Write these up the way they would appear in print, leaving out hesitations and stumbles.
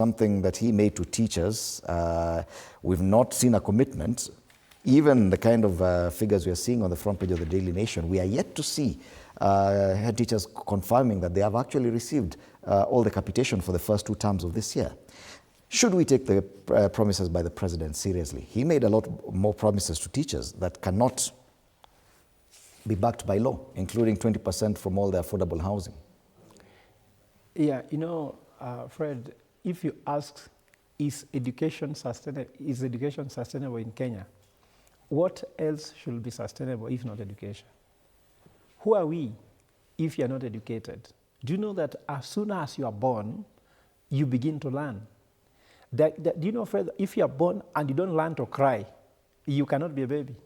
something that he made to teachers. We've not seen a commitment. Even the kind of figures we are seeing on the front page of the Daily Nation, we are yet to see head teachers confirming that they have actually received all the capitation for the first 2 terms of this year. Should we take the promises by the president seriously? He made a lot more promises to teachers that cannot be backed by law, including 20% from all the affordable housing. Yeah, you know, Fred, if you ask, is education sustainable in Kenya? What else should be sustainable if not education? Who are we if you are not educated? Do you know that as soon as you are born, you begin to learn? Do you know, Fred, if you are born and you don't learn to cry, you cannot be a baby.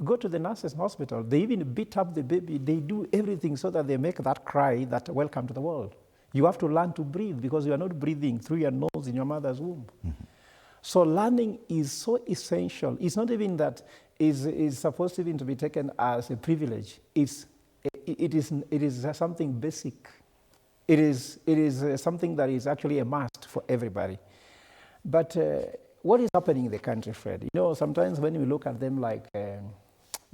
Go to the nurses' hospital. They even beat up the baby. They do everything so that they make that cry that welcome to the world. You have to learn to breathe because you are not breathing through your nose in your mother's womb. Mm-hmm. So learning is so essential. It's not even that is supposed to be taken as a privilege. It is something basic. It is something that is actually a must for everybody. But what is happening in the country, Fred? You know, sometimes when we look at them like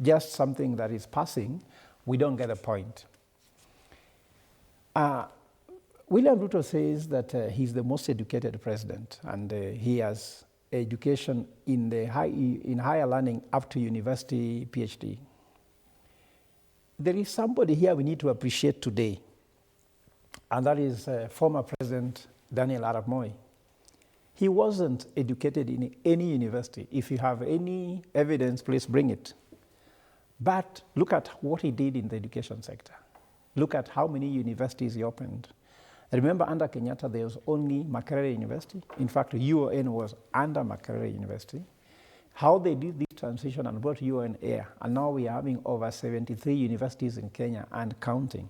just something that is passing, we don't get a point. William Ruto says that he's the most educated president, and he has education in higher learning up to university PhD. There is somebody here we need to appreciate today, and that is former President Daniel Arap Moi. He wasn't educated in any university. If you have any evidence, please bring it. But look at what he did in the education sector. Look at how many universities he opened. Remember, under Kenyatta, there was only Makerere University. In fact, UON was under Makerere University. How they did this transition and brought UON Air, and now we are having over 73 universities in Kenya and counting.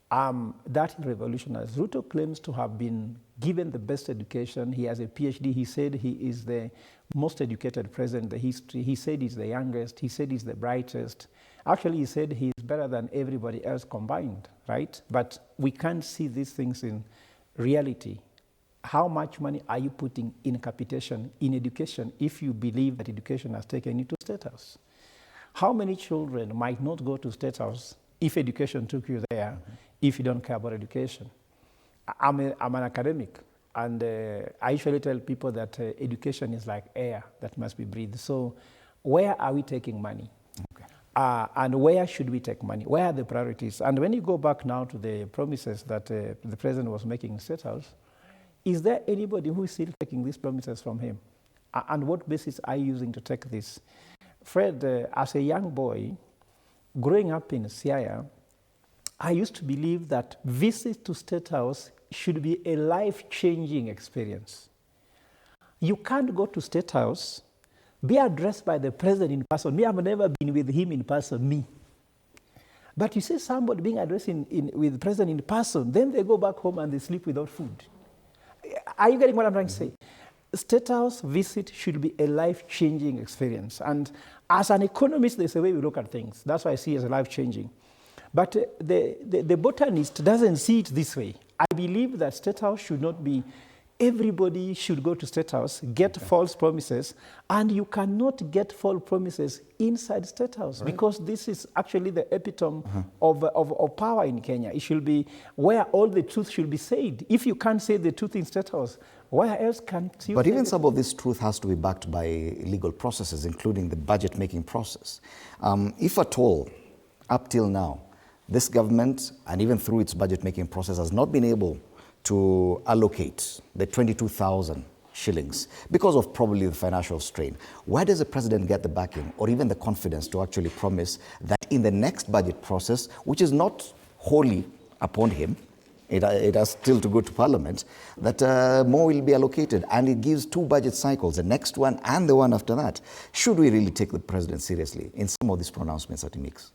That is revolutionary. Ruto claims to have been given the best education. He has a PhD. He said he is the most educated president in the history. He said he's the youngest. He said he's the brightest. Actually, he said he's better than everybody else combined, right? But we can't see these things in reality. How much money are you putting in capitation, in education, if you believe that education has taken you to State House? How many children might not go to State House if education took you there, if you don't care about education? I'm an academic, and I usually tell people that education is like air that must be breathed. So where are we taking money? Okay. And where should we take money? Where are the priorities? And when you go back now to the promises that the president was making in State House, is there anybody who is still taking these promises from him? And what basis are you using to take this? Fred, as a young boy, growing up in Siaya, I used to believe that visits to State House should be a life-changing experience. You can't go to State House, be addressed by the president in person. Me, I've never been with him in person, me. But you see somebody being addressed with the president in person, then they go back home and they sleep without food. Are you getting what I'm trying to say? State House visit should be a life-changing experience. And as an economist, there's a way we look at things. That's why I see it as life-changing. But the botanist doesn't see it this way. I believe that State House should not be, everybody should go to State House, get false promises, and you cannot get false promises inside State House, because this is actually the epitome of power in Kenya. It should be where all the truth should be said. If you can't say the truth in State House, where else can't you? But even some of this truth has to be backed by legal processes, including the budget-making process. If at all, up till now, this government, and even through its budget-making process, has not been able to allocate the 22,000 shillings because of probably the financial strain. Where does the president get the backing or even the confidence to actually promise that in the next budget process, which is not wholly upon him, it has still to go to Parliament, that more will be allocated, and it gives 2 budget cycles, the next one and the one after that? Should we really take the president seriously in some of these pronouncements that he makes?